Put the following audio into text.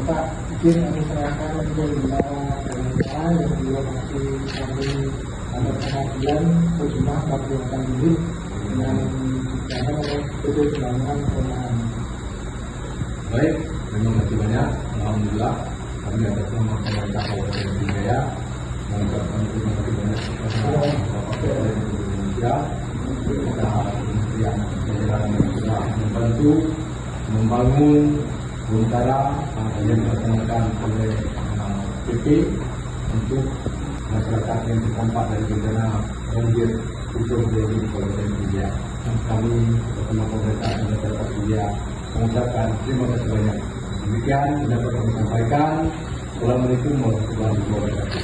Bapak izin kami serahkan untuk yang juga masih kami ada penghasilan sejumlah 48 unit dengan dana oleh PT Pembangunan Perumahan. Baik, terima kasih banyak. Alhamdulillah kami atas nama pemerintah Kabupaten Jaya mengucapkan terima kasih banyak kepada Bapak Presiden Indonesia kita yang sudah membantu membangun Buntara yang dilaksanakan oleh PP untuk masyarakat yang terdampak dari bencana banjir Ujung Jaya Kabupaten Jaya. Kami bersama pemerintah dan masyarakat Jaya mengucapkan terima kasih banyak. Demikian dapat kami sampaikan. Assalamualaikum warahmatullahi wabarakatuh.